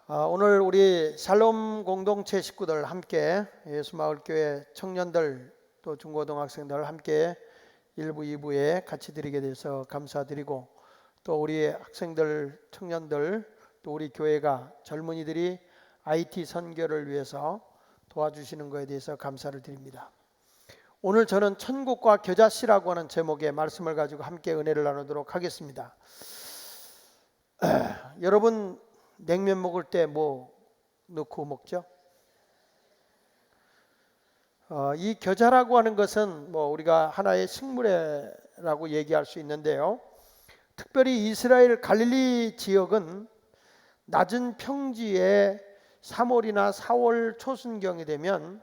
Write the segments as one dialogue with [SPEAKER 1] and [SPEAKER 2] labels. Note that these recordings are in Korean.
[SPEAKER 1] 오늘 우리 샬롬 공동체 식구들 함께 예수마을교회 청년들 또 중고등학생들 함께 1부, 2부에 같이 드리게 돼서 감사드리고, 또 우리 학생들, 청년들, 또 우리 교회가 젊은이들이 IT 선교를 위해서 도와주시는 것에 대해서 감사를 드립니다. 오늘 저는 천국과 겨자씨라고 하는 제목의 말씀을 가지고 함께 은혜를 나누도록 하겠습니다. 여러분 냉면 먹을 때 뭐 넣고 먹죠? 이 겨자라고 하는 것은 우리가 하나의 식물이라고 얘기할 수 있는데요. 특별히 이스라엘 갈릴리 지역은 낮은 평지에 3월이나 4월 초순경이 되면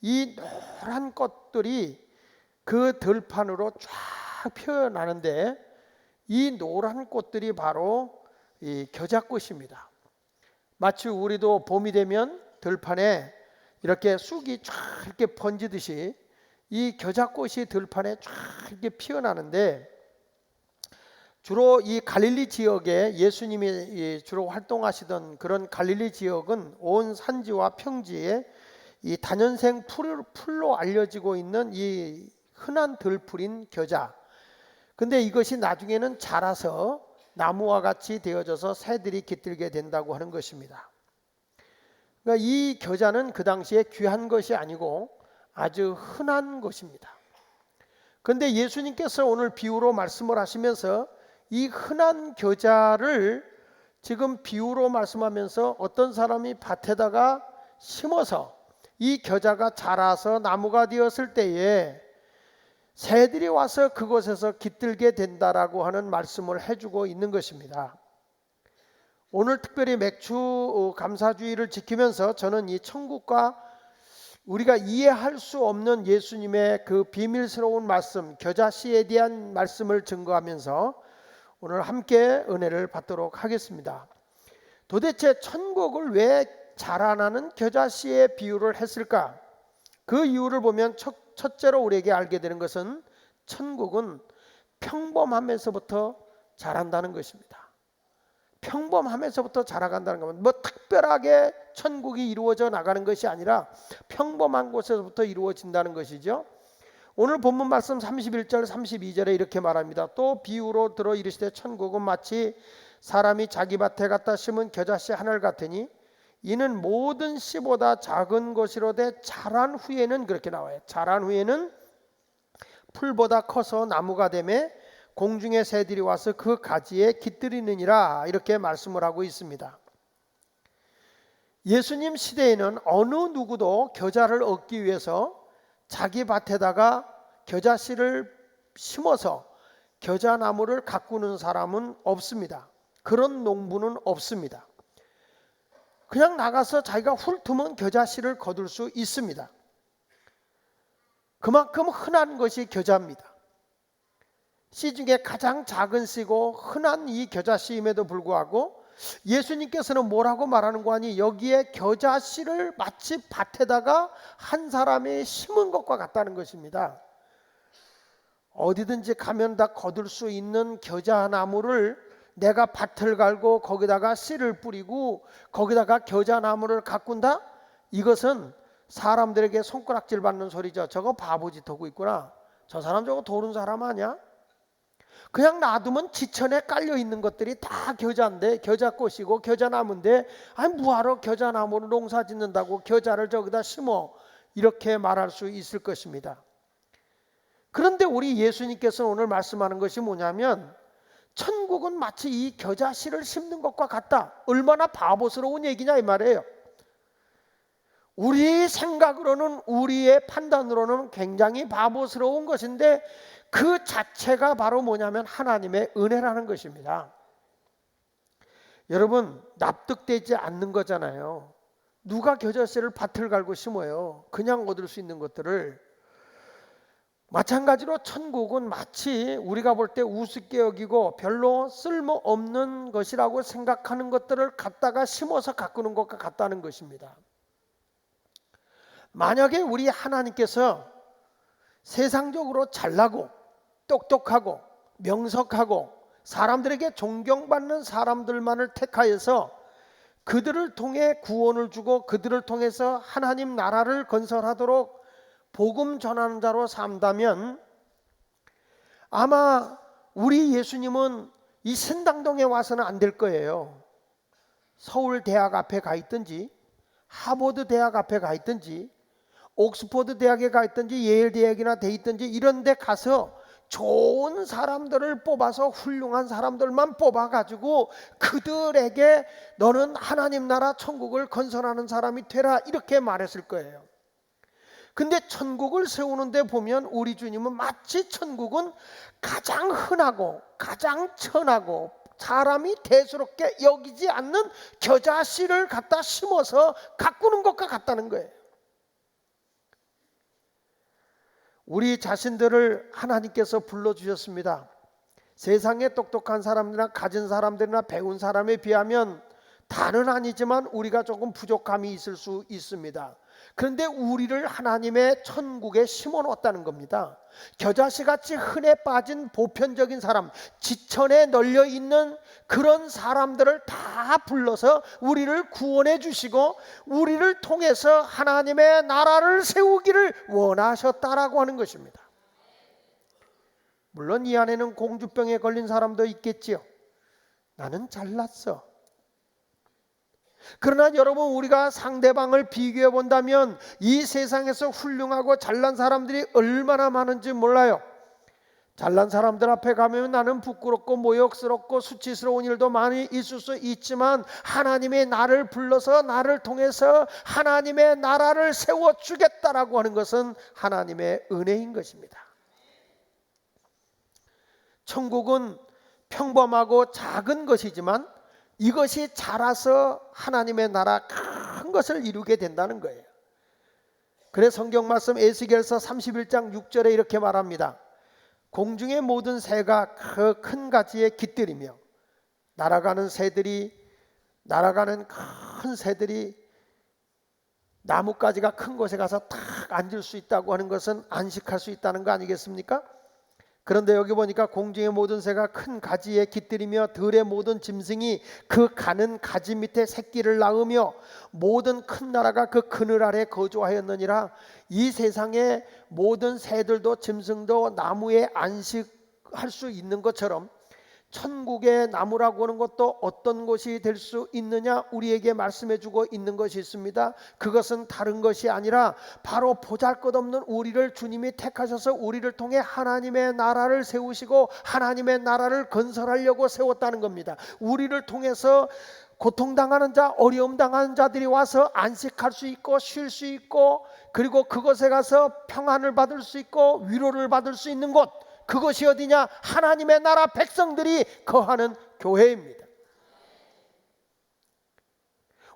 [SPEAKER 1] 이 노란 꽃들이 그 들판으로 쫙 피어나는데, 이 노란 꽃들이 바로 이 겨자꽃입니다. 마치 우리도 봄이 되면 들판에 이렇게 쑥이 쫙 이렇게 번지듯이 이 겨자꽃이 들판에 쫙 이렇게 피어나는데, 주로 이 갈릴리 지역에 예수님이 주로 활동하시던 그런 갈릴리 지역은 온 산지와 평지에 이 다년생 풀로 알려지고 있는 이 흔한 들풀인 겨자. 근데 이것이 나중에는 자라서 나무와 같이 되어져서 새들이 깃들게 된다고 하는 것입니다. 그러니까 이 겨자는 그 당시에 귀한 것이 아니고 아주 흔한 것입니다. 그런데 예수님께서 오늘 비유로 말씀을 하시면서 이 흔한 겨자를 지금 비유로 말씀하면서 어떤 사람이 밭에다가 심어서 이 겨자가 자라서 나무가 되었을 때에 새들이 와서 그곳에서 깃들게 된다라고 하는 말씀을 해주고 있는 것입니다. 오늘 특별히 맥주 감사주의를 지키면서 저는 이 천국과 우리가 이해할 수 없는 예수님의 그 비밀스러운 말씀, 겨자씨에 대한 말씀을 증거하면서 오늘 함께 은혜를 받도록 하겠습니다. 도대체 천국을 왜 자라나는 겨자씨의 비유를 했을까? 그 이유를 보면 첫째로 우리에게 알게 되는 것은 천국은 평범함에서부터 자란다는 것입니다. 평범함에서부터 자라간다는 것은 특별하게 천국이 이루어져 나가는 것이 아니라 평범한 곳에서부터 이루어진다는 것이죠. 오늘 본문 말씀 31절 32절에 이렇게 말합니다. 또 비유로 들어 이르시되 천국은 마치 사람이 자기 밭에 갖다 심은 겨자씨 하늘 같으니 이는 모든 씨보다 작은 것이로되 자란 후에는, 그렇게 나와요. 자란 후에는 풀보다 커서 나무가 되매 공중의 새들이 와서 그 가지에 깃들이느니라, 이렇게 말씀을 하고 있습니다. 예수님 시대에는 어느 누구도 겨자를 얻기 위해서 자기 밭에다가 겨자씨를 심어서 겨자나무를 가꾸는 사람은 없습니다. 그런 농부는 없습니다. 그냥 나가서 자기가 훑으면 겨자씨를 거둘 수 있습니다. 그만큼 흔한 것이 겨자입니다. 씨 중에 가장 작은 씨고 흔한 이 겨자씨임에도 불구하고 예수님께서는 뭐라고 말하는 거 아니, 여기에 겨자씨를 마치 밭에다가 한 사람이 심은 것과 같다는 것입니다. 어디든지 가면 다 거둘 수 있는 겨자나무를 내가 밭을 갈고 거기다가 씨를 뿌리고 거기다가 겨자나무를 가꾼다? 이것은 사람들에게 손가락질 받는 소리죠. 저거 바보짓 하고 있구나. 저 사람 저거 도른 사람 아니야? 그냥 놔두면 지천에 깔려 있는 것들이 다 겨자인데, 겨자꽃이고 겨자나무인데, 아니 뭐하러 겨자나무를 농사 짓는다고 겨자를 저기다 심어, 이렇게 말할 수 있을 것입니다. 그런데 우리 예수님께서 오늘 말씀하는 것이 뭐냐면, 천국은 마치 이 겨자씨를 심는 것과 같다. 얼마나 바보스러운 얘기냐 이 말이에요. 우리 생각으로는, 우리의 판단으로는 굉장히 바보스러운 것인데 그 자체가 바로 뭐냐면 하나님의 은혜라는 것입니다. 여러분, 납득되지 않는 거잖아요. 누가 겨자씨를 밭을 갈고 심어요? 그냥 얻을 수 있는 것들을. 마찬가지로 천국은 마치 우리가 볼 때 우습게 여기고 별로 쓸모없는 것이라고 생각하는 것들을 갖다가 심어서 가꾸는 것과 같다는 것입니다. 만약에 우리 하나님께서 세상적으로 잘나고 똑똑하고 명석하고 사람들에게 존경받는 사람들만을 택하여서 그들을 통해 구원을 주고 그들을 통해서 하나님 나라를 건설하도록 복음 전하는 자로 산다면 아마 우리 예수님은 이 신당동에 와서는 안 될 거예요. 서울 대학 앞에 가 있든지 하버드 대학 앞에 가 있든지 옥스퍼드 대학에 가 있든지 예일 대학이나 돼 있든지 이런 데 가서 좋은 사람들을 뽑아서 훌륭한 사람들만 뽑아가지고 그들에게 너는 하나님 나라 천국을 건설하는 사람이 되라 이렇게 말했을 거예요. 근데 천국을 세우는데 보면 우리 주님은 마치 천국은 가장 흔하고 가장 천하고 사람이 대수롭게 여기지 않는 겨자씨를 갖다 심어서 가꾸는 것과 같다는 거예요. 우리 자신들을 하나님께서 불러주셨습니다. 세상에 똑똑한 사람들이나 가진 사람들이나 배운 사람에 비하면 다는 아니지만 우리가 조금 부족함이 있을 수 있습니다. 그런데 우리를 하나님의 천국에 심어놓았다는 겁니다. 겨자씨같이 흔해 빠진 보편적인 사람, 지천에 널려있는 그런 사람들을 다 불러서 우리를 구원해 주시고 우리를 통해서 하나님의 나라를 세우기를 원하셨다라고 하는 것입니다. 물론 이 안에는 공주병에 걸린 사람도 있겠지요. 나는 잘났어. 그러나 여러분, 우리가 상대방을 비교해 본다면 이 세상에서 훌륭하고 잘난 사람들이 얼마나 많은지 몰라요. 잘난 사람들 앞에 가면 나는 부끄럽고 모욕스럽고 수치스러운 일도 많이 있을 수 있지만 하나님이 나를 불러서 나를 통해서 하나님의 나라를 세워주겠다라고 하는 것은 하나님의 은혜인 것입니다. 천국은 평범하고 작은 것이지만 이것이 자라서 하나님의 나라 큰 것을 이루게 된다는 거예요. 그래서 성경 말씀 에스겔서 31장 6절에 이렇게 말합니다. 공중의 모든 새가 그 큰 가지에 깃들이며 날아가는 큰 새들이 나뭇가지가 큰 곳에 가서 탁 앉을 수 있다고 하는 것은 안식할 수 있다는 거 아니겠습니까? 그런데 여기 보니까 공중의 모든 새가 큰 가지에 깃들이며 들의 모든 짐승이 그 가는 가지 밑에 새끼를 낳으며 모든 큰 나라가 그 그늘 아래 거주하였느니라. 이 세상의 모든 새들도 짐승도 나무에 안식할 수 있는 것처럼 천국의 나무라고 하는 것도 어떤 것이 될 수 있느냐 우리에게 말씀해 주고 있는 것이 있습니다. 그것은 다른 것이 아니라 바로 보잘것없는 우리를 주님이 택하셔서 우리를 통해 하나님의 나라를 세우시고 하나님의 나라를 건설하려고 세웠다는 겁니다. 우리를 통해서 고통당하는 자, 어려움 당하는 자들이 와서 안식할 수 있고 쉴 수 있고 그리고 그곳에 가서 평안을 받을 수 있고 위로를 받을 수 있는 곳, 그것이 어디냐? 하나님의 나라 백성들이 거하는 교회입니다.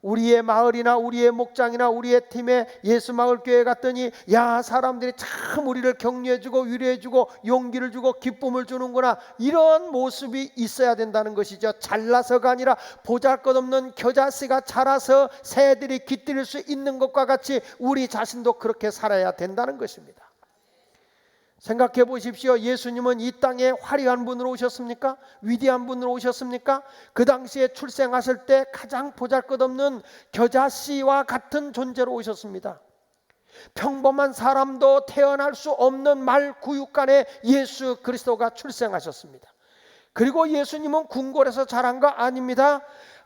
[SPEAKER 1] 우리의 마을이나 우리의 목장이나 우리의 팀에 예수마을교회 갔더니 야, 사람들이 참 우리를 격려해주고 위로해주고 용기를 주고 기쁨을 주는구나, 이런 모습이 있어야 된다는 것이죠. 잘나서가 아니라 보잘것없는 겨자씨가 자라서 새들이 깃들일 수 있는 것과 같이 우리 자신도 그렇게 살아야 된다는 것입니다. 생각해 보십시오. 예수님은 이 땅에 화려한 분으로 오셨습니까? 위대한 분으로 오셨습니까? 그 당시에 출생하실 때 가장 보잘것없는 겨자씨와 같은 존재로 오셨습니다. 평범한 사람도 태어날 수 없는 말구육간에 예수 그리스도가 출생하셨습니다. 그리고 예수님은 궁궐에서 자란 거 아닙니다.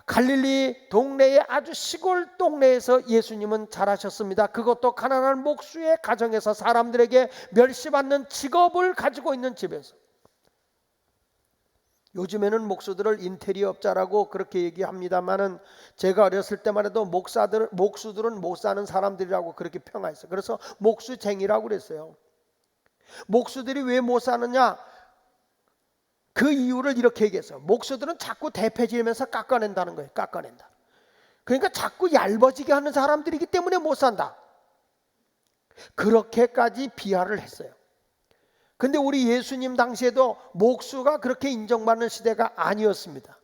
[SPEAKER 1] 갈릴리 동네의 아주 시골 동네에서 예수님은 자라셨습니다. 그것도 가난한 목수의 가정에서 사람들에게 멸시받는 직업을 가지고 있는 집에서. 요즘에는 목수들을 인테리어업자라고 그렇게 얘기합니다만은 제가 어렸을 때만 해도 목수들은 못 사는 사람들이라고 그렇게 평가했어요. 그래서 목수쟁이라고 그랬어요. 목수들이 왜 못 사느냐? 그 이유를 이렇게 얘기했어요. 목수들은 자꾸 대패지면서 깎아낸다는 거예요. 깎아낸다. 그러니까 자꾸 얇아지게 하는 사람들이기 때문에 못 산다. 그렇게까지 비하를 했어요. 근데 우리 예수님 당시에도 목수가 그렇게 인정받는 시대가 아니었습니다.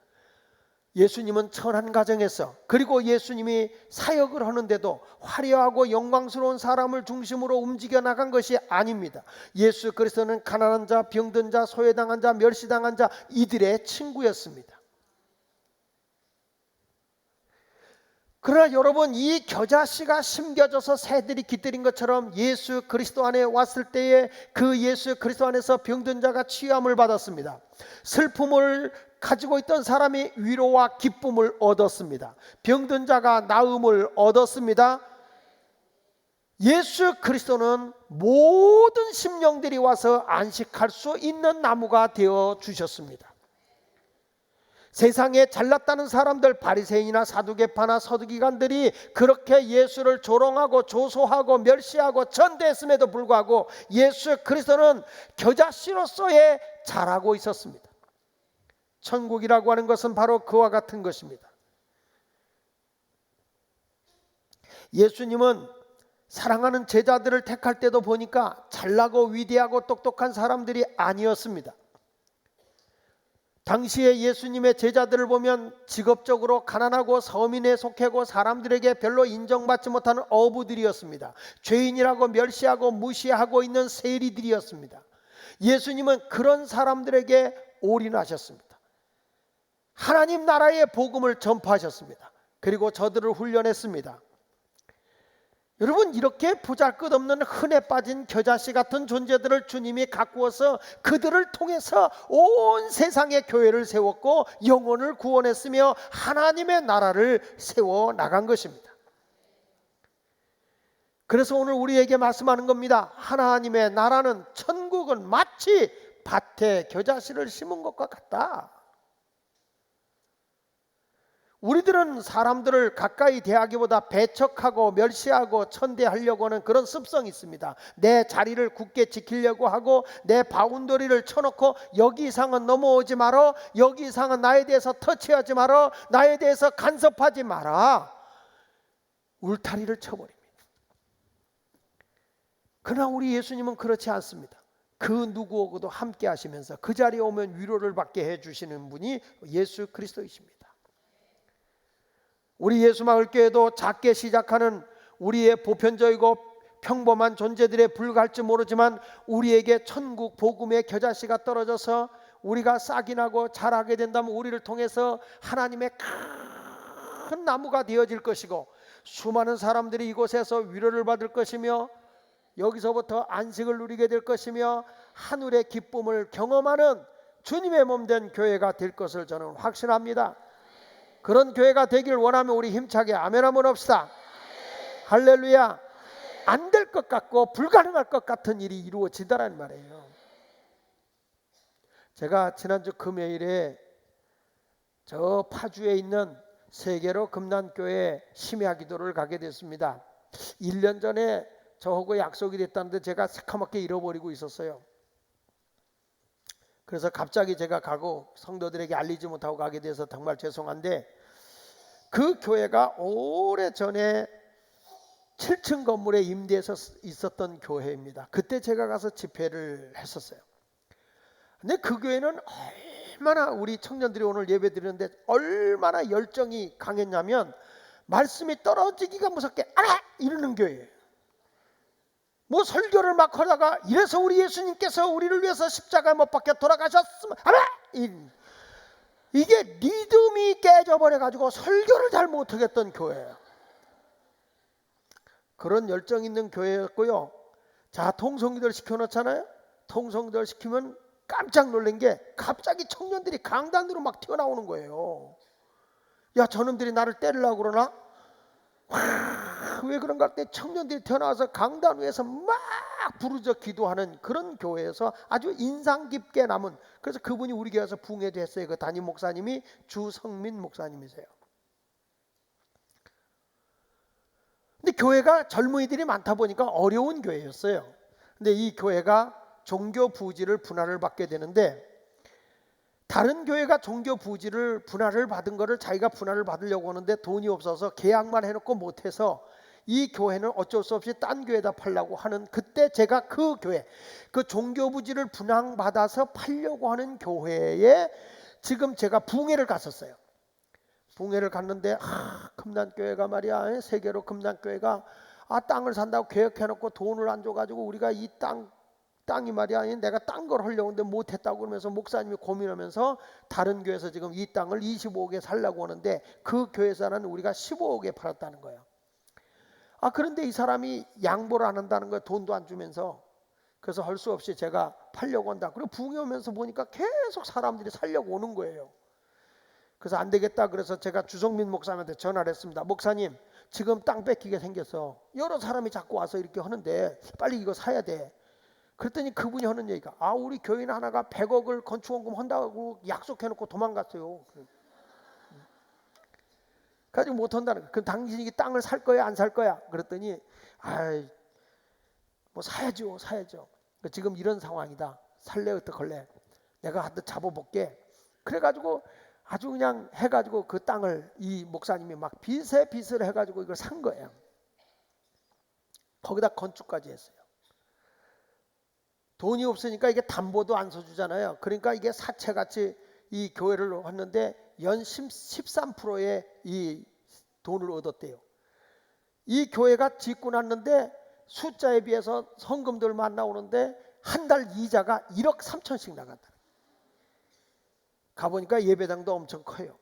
[SPEAKER 1] 예수님은 천한 가정에서, 그리고 예수님이 사역을 하는데도 화려하고 영광스러운 사람을 중심으로 움직여 나간 것이 아닙니다. 예수 그리스도는 가난한 자, 병든 자, 소외당한 자, 멸시당한 자, 이들의 친구였습니다. 그러나 여러분, 이 겨자씨가 심겨져서 새들이 깃들인 것처럼 예수 그리스도 안에 왔을 때에 그 예수 그리스도 안에서 병든 자가 치유함을 받았습니다. 슬픔을 가지고 있던 사람이 위로와 기쁨을 얻었습니다. 병든 자가 나음을 얻었습니다. 예수 그리스도는 모든 심령들이 와서 안식할 수 있는 나무가 되어 주셨습니다. 세상에 잘났다는 사람들, 바리새인이나 사두개파나 서두기관들이 그렇게 예수를 조롱하고 조소하고 멸시하고 전대했음에도 불구하고 예수 그리스도는 겨자씨로서의 자라고 있었습니다. 천국이라고 하는 것은 바로 그와 같은 것입니다. 예수님은 사랑하는 제자들을 택할 때도 보니까 잘나고 위대하고 똑똑한 사람들이 아니었습니다. 당시에 예수님의 제자들을 보면 직업적으로 가난하고 서민에 속하고 사람들에게 별로 인정받지 못하는 어부들이었습니다. 죄인이라고 멸시하고 무시하고 있는 세리들이었습니다. 예수님은 그런 사람들에게 올인하셨습니다. 하나님 나라의 복음을 전파하셨습니다. 그리고 저들을 훈련했습니다. 여러분, 이렇게 보잘것없는 흔해 빠진 겨자씨 같은 존재들을 주님이 가꾸어서 그들을 통해서 온 세상의 교회를 세웠고 영혼을 구원했으며 하나님의 나라를 세워 나간 것입니다. 그래서 오늘 우리에게 말씀하는 겁니다. 하나님의 나라는, 천국은 마치 밭에 겨자씨를 심은 것과 같다. 우리들은 사람들을 가까이 대하기보다 배척하고 멸시하고 천대하려고 하는 그런 습성이 있습니다. 내 자리를 굳게 지키려고 하고 내 바운더리를 쳐놓고 여기 이상은 넘어오지 마라, 여기 이상은 나에 대해서 터치하지 마라, 나에 대해서 간섭하지 마라, 울타리를 쳐버립니다. 그러나 우리 예수님은 그렇지 않습니다. 그 누구하고도 함께 하시면서 그 자리에 오면 위로를 받게 해주시는 분이 예수 그리스도이십니다. 우리 예수마을교회도 작게 시작하는 우리의 보편적이고 평범한 존재들에 불과할지 모르지만 우리에게 천국 복음의 겨자씨가 떨어져서 우리가 싹이 나고 자라게 된다면 우리를 통해서 하나님의 큰 나무가 되어질 것이고 수많은 사람들이 이곳에서 위로를 받을 것이며 여기서부터 안식을 누리게 될 것이며 하늘의 기쁨을 경험하는 주님의 몸된 교회가 될 것을 저는 확신합니다. 그런 교회가 되길 원하면 우리 힘차게 아멘 한번 합시다. 할렐루야. 안 될 것 같고 불가능할 것 같은 일이 이루어지다라는 말이에요. 제가 지난주 금요일에 저 파주에 있는 세계로 금난교회 심야 기도를 가게 됐습니다. 1년 전에 저하고 약속이 됐다는데 제가 새카맣게 잃어버리고 있었어요. 그래서 갑자기 제가 가고 성도들에게 알리지 못하고 가게 돼서 정말 죄송한데, 그 교회가 오래전에 7층 건물에 임대해서 있었던 교회입니다. 그때 제가 가서 집회를 했었어요. 근데 그 교회는 얼마나, 우리 청년들이 오늘 예배 드리는데 얼마나 열정이 강했냐면 말씀이 떨어지기가 무섭게 알아! 이러는 교회예요. 뭐 설교를 막 하다가 이래서 우리 예수님께서 우리를 위해서 십자가에 못 박혀 돌아가셨으면 알아! 이게 리듬이 깨져버려가지고 설교를 잘 못하겠던 교회예요. 그런 열정 있는 교회였고요. 자, 통성기도를 시켜놓잖아요. 통성기도를 시키면 깜짝 놀란 게 갑자기 청년들이 강단으로 막 튀어나오는 거예요. 야, 저놈들이 나를 때리려고 그러나? 왜 그런가 할 때 청년들이 튀어나와서 강단 위에서 막 부르짖어 기도하는 그런 교회에서 아주 인상 깊게 남은, 그래서 그분이 우리 교회에서 부흥회도 했어요. 그 담임 목사님이 주성민 목사님이세요. 근데 교회가 젊은이들이 많다 보니까 어려운 교회였어요. 근데 이 교회가 종교 부지를 분할을 받게 되는데, 다른 교회가 종교 부지를 분할을 받은 거를 자기가 분할을 받으려고 하는데 돈이 없어서 계약만 해놓고 못해서 이 교회는 어쩔 수 없이 딴 교회에다 팔려고 하는, 그때 제가 그 교회, 그 종교 부지를 분양받아서 팔려고 하는 교회에 지금 제가 부흥회를 갔었어요. 부흥회를 갔는데 금난교회가 말이야, 세계로 금난교회가 땅을 산다고 계획해놓고 돈을 안 줘가지고 우리가 이 땅 땅이 말이야 내가 딴 걸 하려고 했는데 못했다고 그러면서 목사님이 고민하면서 다른 교회에서 지금 이 땅을 25억에 살려고 하는데 그 교회에서는 우리가 15억에 팔았다는 거예요. 그런데 이 사람이 양보를 안 한다는 거예요. 돈도 안 주면서. 그래서 할 수 없이 제가 팔려고 한다. 그리고 부흥회 오면서 보니까 계속 사람들이 살려고 오는 거예요. 그래서 안 되겠다. 그래서 제가 주성민 목사님한테 전화를 했습니다. 목사님, 지금 땅 뺏기게 생겼어. 여러 사람이 자꾸 와서 이렇게 하는데 빨리 이거 사야 돼. 그랬더니 그분이 하는 얘기가 우리 교인 하나가 100억을 건축원금 한다고 약속해놓고 도망갔어요. 가지고 못 한다는 거야. 그럼 당신이 이 땅을 살 거야 안 살 거야? 그랬더니 뭐 사야죠. 지금 이런 상황이다. 살래 어떡할래? 내가 한번 잡아볼게. 그래가지고 아주 그냥 해가지고 그 땅을 이 목사님이 막 빚을 해가지고 이걸 산 거예요. 거기다 건축까지 했어요. 돈이 없으니까 이게 담보도 안 서주잖아요. 그러니까 이게 사채같이 이 교회를 했는데 연 13%의 이 돈을 얻었대요. 이 교회가 짓고 났는데 숫자에 비해서 성금들만 나오는데 한 달 이자가 1억 3천씩 나간다. 가보니까 예배당도 엄청 커요.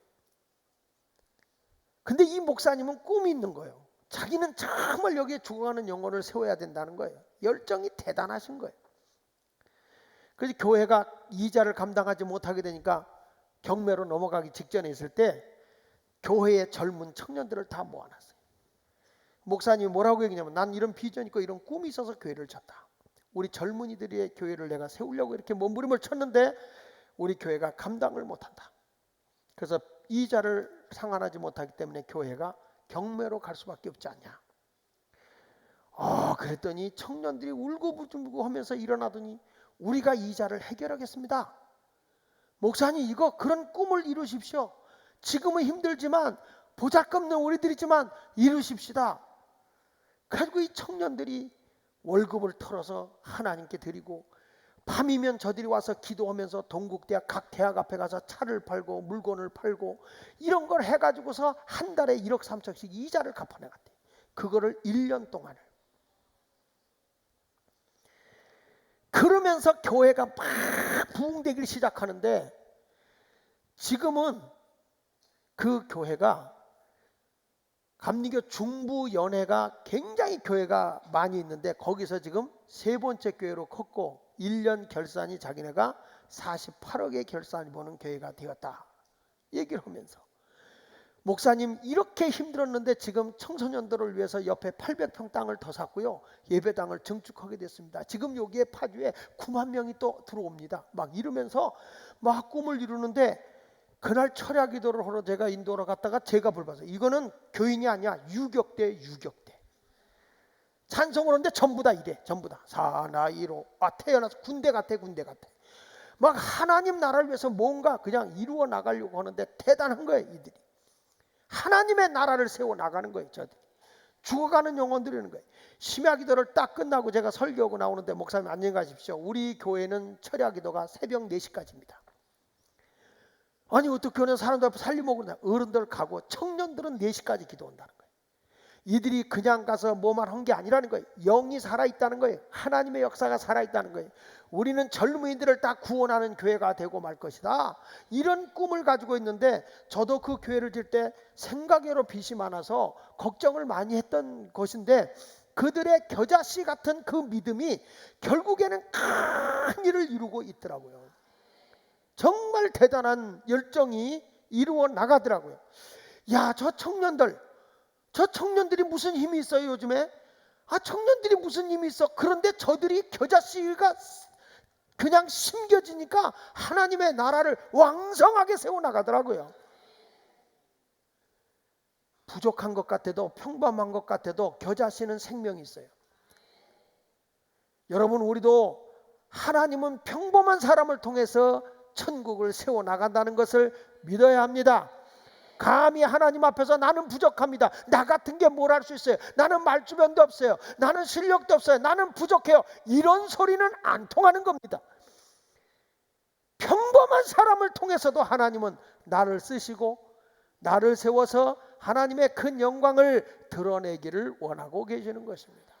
[SPEAKER 1] 근데 이 목사님은 꿈이 있는 거예요. 자기는 정말 여기에 죽어가는 영혼을 세워야 된다는 거예요. 열정이 대단하신 거예요. 그래서 교회가 이자를 감당하지 못하게 되니까 경매로 넘어가기 직전에 있을 때 교회의 젊은 청년들을 다 모아놨어요. 목사님이 뭐라고 얘기냐면 난 이런 비전 있고 이런 꿈이 있어서 교회를 쳤다. 우리 젊은이들의 교회를 내가 세우려고 이렇게 몸부림을 쳤는데 우리 교회가 감당을 못한다. 그래서 이자를 상환하지 못하기 때문에 교회가 경매로 갈 수밖에 없지 않냐. 그랬더니 청년들이 울고불고 하면서 일어나더니 우리가 이자를 해결하겠습니다. 목사님 이거 그런 꿈을 이루십시오. 지금은 힘들지만 보잘것없는 우리들이지만 이루십시다. 그리고 이 청년들이 월급을 털어서 하나님께 드리고 밤이면 저들이 와서 기도하면서 동국대학 각 대학 앞에 가서 차를 팔고 물건을 팔고 이런 걸 해가지고서 한 달에 1억 3천씩 이자를 갚아내갔대. 그거를 1년 동안을. 그러면서 교회가 막 부흥되기 시작하는데 지금은 그 교회가 감리교 중부연회가 굉장히 교회가 많이 있는데 거기서 지금 세 번째 교회로 컸고 1년 결산이 자기네가 48억의 결산이 보는 교회가 되었다 얘기를 하면서 목사님 이렇게 힘들었는데 지금 청소년들을 위해서 옆에 800평 땅을 더 샀고요. 예배당을 증축하게 됐습니다. 지금 여기에 파주에 9만 명이 또 들어옵니다. 막 이러면서 막 꿈을 이루는데 그날 철야 기도를 하러 제가 인도로 갔다가 제가 불봤어요. 이거는 교인이 아니야. 유격대. 찬송을 하는데 전부 다 이래. 전부 다 사나이로 태어나서 군대 같아. 막 하나님 나라를 위해서 뭔가 그냥 이루어 나가려고 하는데 대단한 거예요. 이들이 하나님의 나라를 세워 나가는 거예요. 저들이 죽어가는 영혼들이는 거예요. 심야 기도를 딱 끝나고 제가 설교하고 나오는데 목사님 안녕히 가십시오. 우리 교회는 철야 기도가 새벽 4시까지입니다. 아니 어떻게 하는 사람들 앞에 살림먹으냐. 어른들 가고 청년들은 4시까지 기도한다는 거예요. 이들이 그냥 가서 뭐만 한 게 아니라는 거예요. 영이 살아있다는 거예요. 하나님의 역사가 살아있다는 거예요. 우리는 젊은이들을 다 구원하는 교회가 되고 말 것이다. 이런 꿈을 가지고 있는데 저도 그 교회를 질 때 생각외로 빚이 많아서 걱정을 많이 했던 것인데 그들의 겨자씨 같은 그 믿음이 결국에는 큰 일을 이루고 있더라고요. 정말 대단한 열정이 이루어 나가더라고요. 야, 저 청년들이 무슨 힘이 있어요 요즘에? 청년들이 무슨 힘이 있어? 그런데 저들이 겨자씨가 그냥 심겨지니까 하나님의 나라를 왕성하게 세워나가더라고요. 부족한 것 같아도 평범한 것 같아도 겨자씨는 생명이 있어요. 여러분 우리도 하나님은 평범한 사람을 통해서 천국을 세워나간다는 것을 믿어야 합니다. 감히 하나님 앞에서 나는 부족합니다. 나 같은 게 뭘 할 수 있어요. 나는 말주변도 없어요. 나는 실력도 없어요. 나는 부족해요. 이런 소리는 안 통하는 겁니다. 평범한 사람을 통해서도 하나님은 나를 쓰시고 나를 세워서 하나님의 큰 영광을 드러내기를 원하고 계시는 것입니다.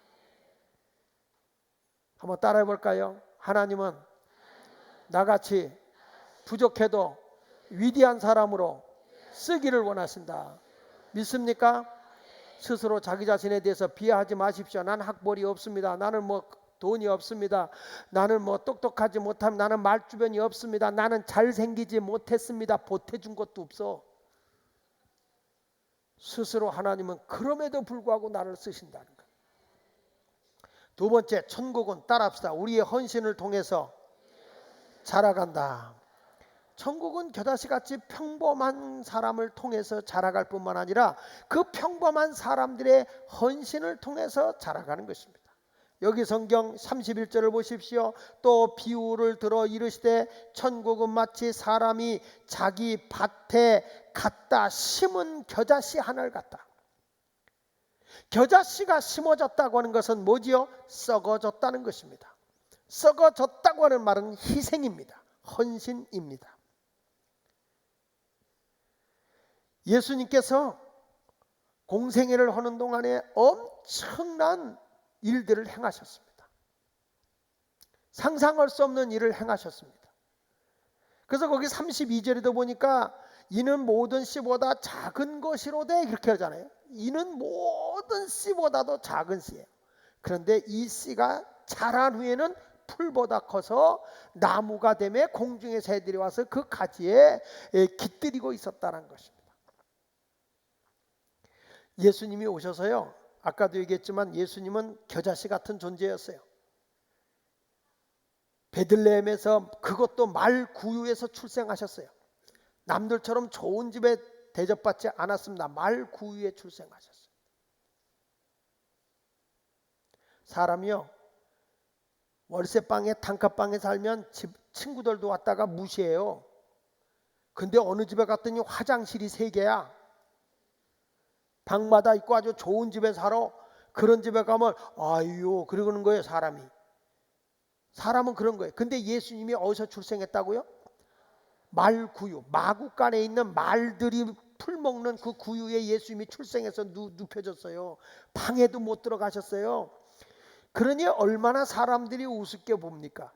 [SPEAKER 1] 한번 따라해 볼까요? 하나님은 나같이 부족해도 위대한 사람으로 쓰기를 원하신다. 믿습니까? 스스로 자기 자신에 대해서 비하하지 마십시오. 난 학벌이 없습니다. 나는 뭐 돈이 없습니다. 나는 뭐 똑똑하지 못함. 나는 말주변이 없습니다. 나는 잘생기지 못했습니다. 보태준 것도 없어. 스스로 하나님은 그럼에도 불구하고 나를 쓰신다는 거예요. 두 번째, 천국은 따라합시다. 우리의 헌신을 통해서 자라간다. 천국은 겨자씨같이 평범한 사람을 통해서 자라갈 뿐만 아니라 그 평범한 사람들의 헌신을 통해서 자라가는 것입니다. 여기 성경 31절을 보십시오. 또 비유를 들어 이르시되 천국은 마치 사람이 자기 밭에 갖다 심은 겨자씨 하나를 같다. 겨자씨가 심어졌다고 하는 것은 뭐지요? 썩어졌다는 것입니다. 썩어졌다고 하는 말은 희생입니다. 헌신입니다. 예수님께서 공생애를 하는 동안에 엄청난 일들을 행하셨습니다. 상상할 수 없는 일을 행하셨습니다. 그래서 거기 32절에도 보니까 이는 모든 씨보다 작은 것이로되 이렇게 하잖아요. 이는 모든 씨보다도 작은 씨예요. 그런데 이 씨가 자란 후에는 풀보다 커서 나무가 되며 공중의 새들이 와서 그 가지에 깃들이고 있었다는 것입니다. 예수님이 오셔서요, 아까도 얘기했지만 예수님은 겨자씨 같은 존재였어요. 베들레헴에서, 그것도 말 구유에서 출생하셨어요. 남들처럼 좋은 집에 대접받지 않았습니다. 말 구유에 출생하셨어요. 사람이요, 월세방에 단칸방에 살면 친구들도 왔다가 무시해요. 근데 어느 집에 갔더니 화장실이 3개야. 방마다 있고 아주 좋은 집에 살아. 그런 집에 가면 아유 그러는 거예요. 사람은 그런 거예요. 근데 예수님이 어디서 출생했다고요? 말구유, 마구간에 있는 말들이 풀 먹는 그 구유에 예수님이 출생해서 눕혀졌어요. 방에도 못 들어가셨어요. 그러니 얼마나 사람들이 우습게 봅니까?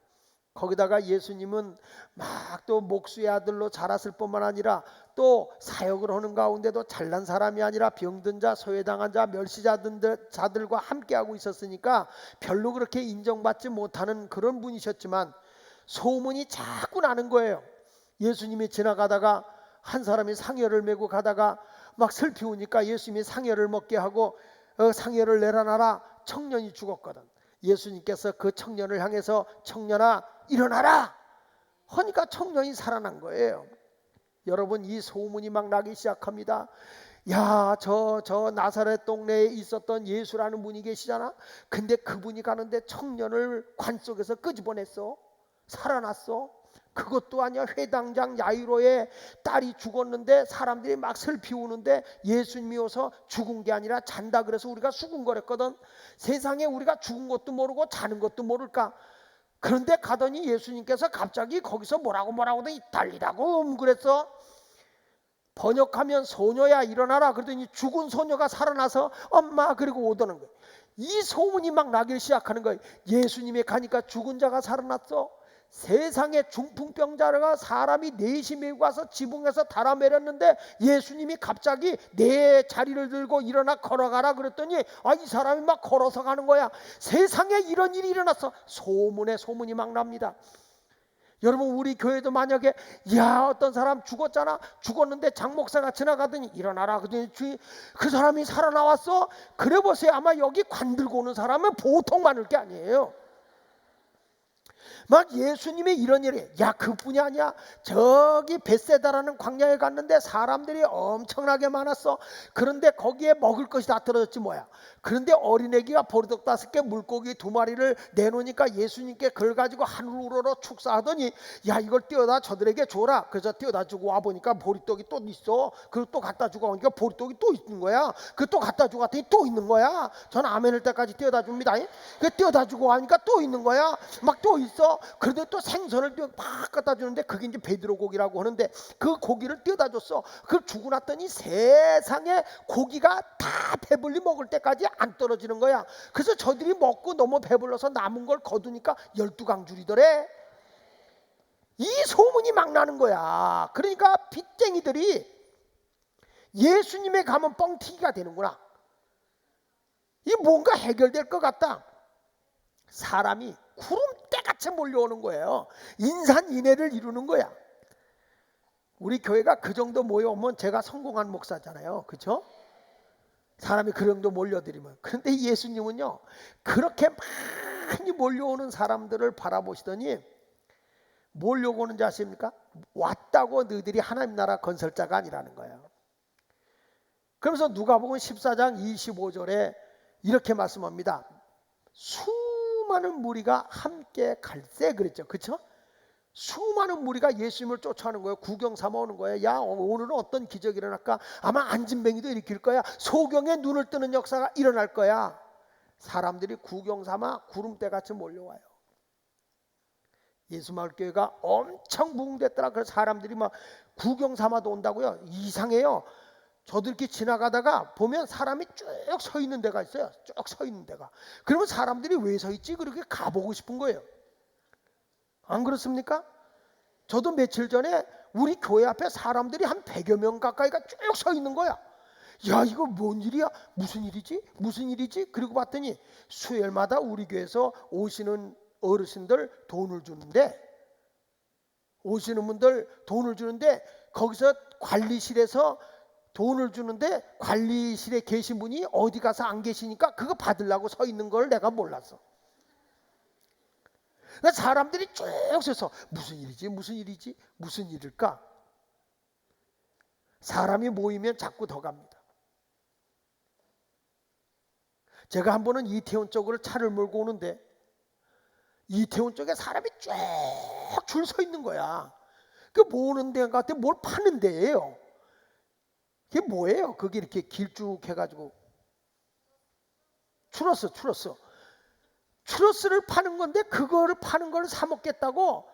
[SPEAKER 1] 거기다가 예수님은 막 또 목수의 아들로 자랐을 뿐만 아니라 또 사역을 하는 가운데도 잘난 사람이 아니라 병든 자, 소외당한 자, 멸시자들과 함께하고 있었으니까 별로 그렇게 인정받지 못하는 그런 분이셨지만 소문이 자꾸 나는 거예요. 예수님이 지나가다가 한 사람이 상여를 메고 가다가 막 슬피 우니까 예수님이 상여를 먹게 하고 상여를 내려놔라. 청년이 죽었거든. 예수님께서 그 청년을 향해서 청년아 일어나라 하니까 청년이 살아난 거예요. 여러분, 이 소문이 막 나기 시작합니다. 야, 저 나사렛 동네에 있었던 예수라는 분이 계시잖아. 근데 그분이 가는데 청년을 관 속에서 끄집어냈어. 살아났어. 그것도 아니야. 회당장 야이로의 딸이 죽었는데 사람들이 막 슬피 우는데 예수님이 오서 죽은 게 아니라 잔다 그래서 우리가 수군거렸거든. 세상에 우리가 죽은 것도 모르고 자는 것도 모를까. 그런데 가더니 예수님께서 갑자기 거기서 뭐라고 달리라고 그랬어. 번역하면 소녀야 일어나라 그러더니 죽은 소녀가 살아나서 엄마 그리고 오더는 거예요. 이 소문이 막 나기 시작하는 거예요. 예수님이 가니까 죽은 자가 살아났어. 세상에 중풍병자가 사람이 넷이 메고 와서 지붕에서 달아내렸는데 예수님이 갑자기 내 자리를 들고 일어나 걸어가라 그랬더니 이 사람이 막 걸어서 가는 거야. 세상에 이런 일이 일어났어. 소문이 막 납니다. 여러분, 우리 교회도 만약에 어떤 사람 죽었는데 장 목사가 지나가더니 일어나라 그랬더니 그 사람이 살아나왔어. 그래 보세요. 아마 여기 관 들고 오는 사람은 보통 많을 게 아니에요. 막 예수님이 이런 일이 그뿐이 아니야. 저기 벳세다라는 광야에 갔는데 사람들이 엄청나게 많았어. 그런데 거기에 먹을 것이 다 떨어졌지 뭐야. 그런데 어린애기가 보리떡 5개 물고기 2마리를 내놓으니까 예수님께 그걸 가지고 하늘 우러러 축사하더니 이걸 띄워다 저들에게 줘라. 그래서 띄워다 주고 와보니까 보리떡이 또 있어. 그리고 또 갖다 주고 오니까 보리떡이 또 있는 거야. 그 또 갖다 주고 왔더니 또 있는 거야. 저는 아멘을 때까지 띄워다 줍니다. 그 띄워다 주고 하니까 또 있는 거야. 막 또 있어. 있어. 그런데 또 생선을 막 갖다 주는데 그게 이제 베드로 고기라고 하는데 그 고기를 떼어다 줬어. 그걸 주고 났더니 세상에 고기가 다 배불리 먹을 때까지 안 떨어지는 거야. 그래서 저들이 먹고 너무 배불러서 남은 걸 거두니까 12강줄이더래. 이 소문이 막 나는 거야. 그러니까 빚쟁이들이 예수님에 가면 뻥튀기가 되는구나. 이 뭔가 해결될 것 같다. 사람이 구름대같이 몰려오는 거예요. 인산인해를 이루는 거야. 우리 교회가 그 정도 모여오면 제가 성공한 목사잖아요. 그렇죠? 사람이 그 정도 몰려들이면. 그런데 예수님은요, 그렇게 많이 몰려오는 사람들을 바라보시더니 뭐려고 오는지 아십니까? 왔다고 너희들이 하나님 나라 건설자가 아니라는 거예요. 그러면서 누가복음 14장 25절에 이렇게 말씀합니다. 수많은 무리가 함께 갈세 그랬죠. 그렇죠? 수많은 무리가 예수님을 쫓아오는 거예요. 구경 삼아 오는 거예요. 야, 오늘은 어떤 기적이 일어날까? 아마 안진뱅이도 일으킬 거야. 소경에 눈을 뜨는 역사가 일어날 거야. 사람들이 구경 삼아 구름대같이 몰려와요. 예수마을교회가 엄청 부흥됐더라. 그래서 사람들이 막 구경 삼아도 온다고요. 이상해요. 저도 이렇게 지나가다가 보면 사람이 쭉 서 있는 데가 있어요. 쭉 서 있는 데가. 그러면 사람들이 왜 서 있지? 그렇게 가보고 싶은 거예요. 안 그렇습니까? 저도 며칠 전에 우리 교회 앞에 사람들이 한 100여 명 가까이가 쭉 서 있는 거야. 야, 이거 뭔 일이야? 무슨 일이지? 무슨 일이지? 그리고 봤더니 수요일마다 우리 교회에서 오시는 어르신들 돈을 주는데, 오시는 분들 돈을 주는데 거기서 관리실에서 돈을 주는데 관리실에 계신 분이 어디 가서 안 계시니까 그거 받으려고 서 있는 걸 내가 몰랐어. 그러니까 사람들이 쭉 서서 무슨 일이지? 무슨 일이지? 무슨 일일까? 사람이 모이면 자꾸 더 갑니다. 제가 한 번은 이태원 쪽으로 차를 몰고 오는데 이태원 쪽에 사람이 쭉 줄 서 있는 거야. 그 모으는 데 같아 뭘 파는 데예요. 그게 뭐예요? 그게 이렇게 길쭉 해가지고 추러스를 파는 건데 그거를 파는 걸 사 먹겠다고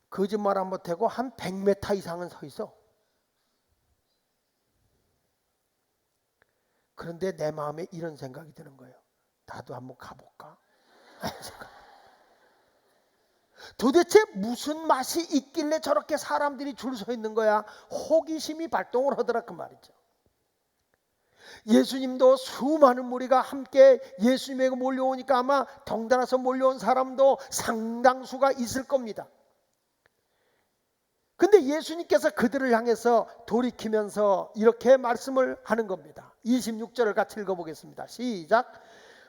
[SPEAKER 1] 거짓말 안 못하고 한 100m 이상은 서 있어. 그런데 내 마음에 이런 생각이 드는 거예요. 나도 한번 가볼까? 도대체 무슨 맛이 있길래 저렇게 사람들이 줄 서 있는 거야? 호기심이 발동을 하더라 그 말이죠. 예수님도 수많은 무리가 함께 예수님에게 몰려오니까 아마 덩달아서 몰려온 사람도 상당수가 있을 겁니다. 근데 예수님께서 그들을 향해서 돌이키면서 이렇게 말씀을 하는 겁니다. 26절을 같이 읽어보겠습니다. 시작.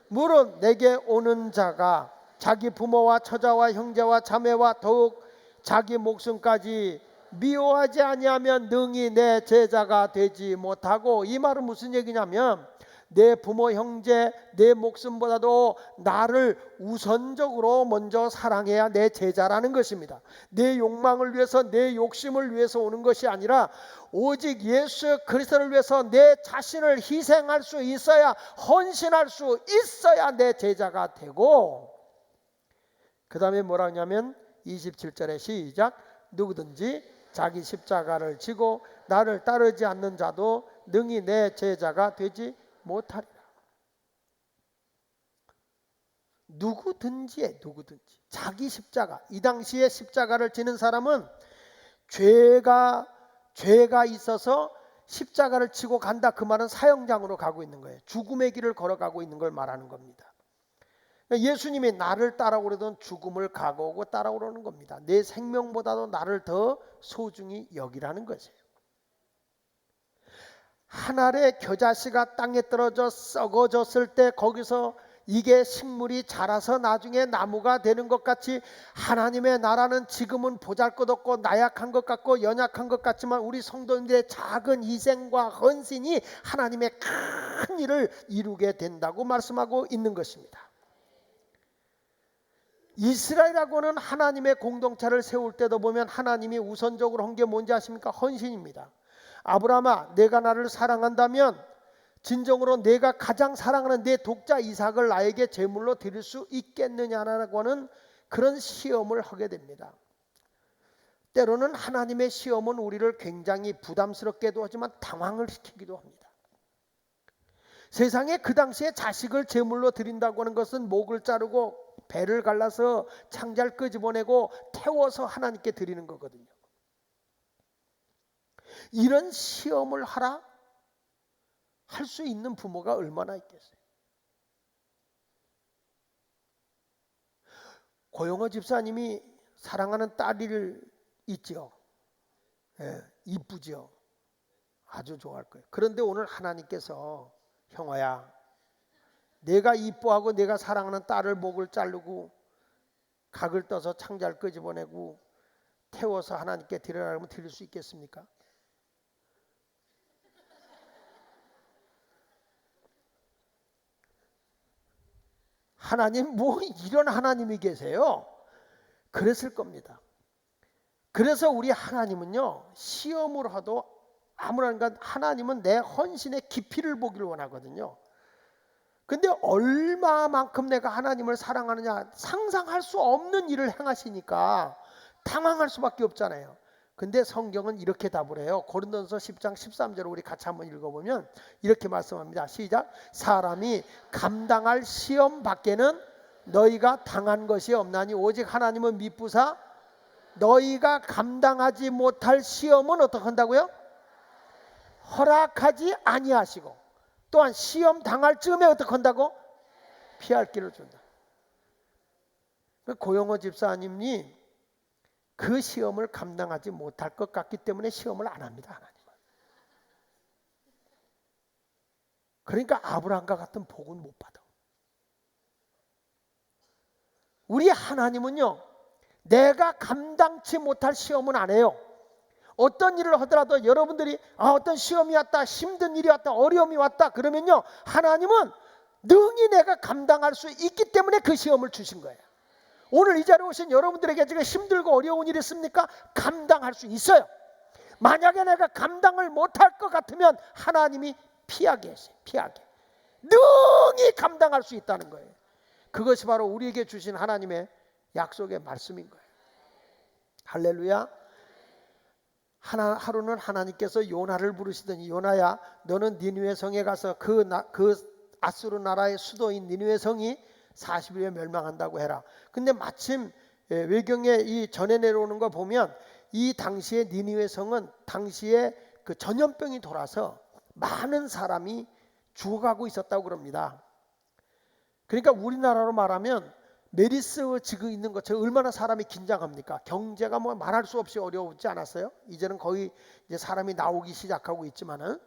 [SPEAKER 1] 물은 내게 오는 자가 자기 부모와 처자와 형제와 자매와 더욱 자기 목숨까지 미워하지 아니하면 능히 내 제자가 되지 못하고, 이 말은 무슨 얘기냐면 내 부모 형제 내 목숨보다도 나를 우선적으로 먼저 사랑해야 내 제자라는 것입니다. 내 욕망을 위해서 내 욕심을 위해서 오는 것이 아니라 오직 예수 그리스도를 위해서 내 자신을 희생할 수 있어야, 헌신할 수 있어야 내 제자가 되고, 그 다음에 뭐라 하냐면 27절에 시작. 누구든지 자기 십자가를 지고 나를 따르지 않는 자도 능히 내 제자가 되지 못하리라. 누구든지 자기 십자가. 이 당시에 십자가를 지는 사람은 죄가 있어서 십자가를 지고 간다. 그 말은 사형장으로 가고 있는 거예요. 죽음의 길을 걸어가고 있는 걸 말하는 겁니다. 예수님이 나를 따라오려던 죽음을 각오하고 따라오려는 겁니다. 내 생명보다도 나를 더 소중히 여기라는 것이에요. 한 알의 겨자씨가 땅에 떨어져 썩어졌을 때 거기서 이게 식물이 자라서 나중에 나무가 되는 것 같이 하나님의 나라는 지금은 보잘것없고 나약한 것 같고 연약한 것 같지만 우리 성도님들의 작은 희생과 헌신이 하나님의 큰 일을 이루게 된다고 말씀하고 있는 것입니다. 이스라엘하고는 하나님의 공동체를 세울 때도 보면 하나님이 우선적으로 한 게 뭔지 아십니까? 헌신입니다. 아브라함아, 내가 나를 사랑한다면 진정으로 내가 가장 사랑하는 내 독자 이삭을 나에게 제물로 드릴 수 있겠느냐라고 하는 그런 시험을 하게 됩니다. 때로는 하나님의 시험은 우리를 굉장히 부담스럽게도 하지만 당황을 시키기도 합니다. 세상에 그 당시에 자식을 제물로 드린다고 하는 것은 목을 자르고 배를 갈라서 창자를 끄집어내고 태워서 하나님께 드리는 거거든요. 이런 시험을 하라 할 수 있는 부모가 얼마나 있겠어요. 고영호 집사님이 사랑하는 딸이 있죠. 예, 이쁘죠. 아주 좋아할 거예요. 그런데 오늘 하나님께서 형아야, 내가 이뻐하고 내가 사랑하는 딸을 목을 자르고 각을 떠서 창자를 끄집어내고 태워서 하나님께 드리라면 드릴 수 있겠습니까? 하나님 뭐 이런 하나님이 계세요? 그랬을 겁니다. 그래서 우리 하나님은요, 시험을 하도 아무런가 하나님은 내 헌신의 깊이를 보기를 원하거든요. 근데 얼마만큼 내가 하나님을 사랑하느냐 상상할 수 없는 일을 행하시니까 당황할 수밖에 없잖아요. 근데 성경은 이렇게 답을 해요. 고린도전서 10장 13절을 우리 같이 한번 읽어보면 이렇게 말씀합니다. 시작. 사람이 감당할 시험 밖에는 너희가 당한 것이 없나니 오직 하나님은 미쁘사 너희가 감당하지 못할 시험은 어떻게 한다고요? 허락하지 아니하시고 또한 시험 당할 즈음에 어떻게 한다고? 피할 길을 준다. 고영호 집사님이 그 시험을 감당하지 못할 것 같기 때문에 시험을 안 합니다. 하나님은. 그러니까 아브라함과 같은 복은 못 받아. 우리 하나님은요, 내가 감당치 못할 시험은 안 해요. 어떤 일을 하더라도 여러분들이 어떤 시험이 왔다, 힘든 일이 왔다, 어려움이 왔다 그러면요, 하나님은 능히 내가 감당할 수 있기 때문에 그 시험을 주신 거예요. 오늘 이 자리에 오신 여러분들에게 지금 힘들고 어려운 일이 있습니까? 감당할 수 있어요. 만약에 내가 감당을 못할 것 같으면 하나님이 피하게 하세요. 피하게. 능히 감당할 수 있다는 거예요. 그것이 바로 우리에게 주신 하나님의 약속의 말씀인 거예요. 할렐루야. 하루는 하나님께서 요나를 부르시더니 요나야 너는 니느웨 성에 가서 그 아수르 나라의 수도인 니느웨 성이 40일에 멸망한다고 해라. 근데 마침 외경에 이 전해 내려오는 거 보면 이 당시에 니느웨 성은 당시에 그 전염병이 돌아서 많은 사람이 죽어가고 있었다고 그럽니다. 그러니까 우리나라로 말하면 메리스 지금 있는 것처럼 얼마나 사람이 긴장합니까? 경제가 뭐 말할 수 없이 어려우지 않았어요? 이제는 거의 이제 사람이 나오기 시작하고 있지만은.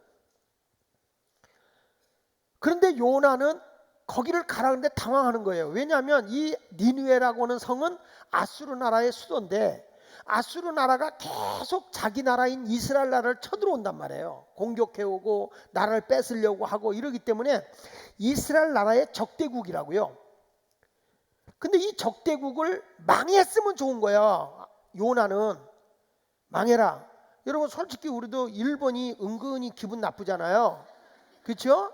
[SPEAKER 1] 그런데 요나는 거기를 가라는데 당황하는 거예요. 왜냐하면 이 니느웨라고 하는 성은 아수르 나라의 수도인데 아수르 나라가 계속 자기 나라인 이스라엘 나라를 쳐들어온단 말이에요. 공격해오고 나라를 뺏으려고 하고 이러기 때문에 이스라엘 나라의 적대국이라고요. 근데 이 적대국을 망했으면 좋은 거야. 요나는 망해라. 여러분 솔직히 우리도 일본이 은근히 기분 나쁘잖아요. 그렇죠?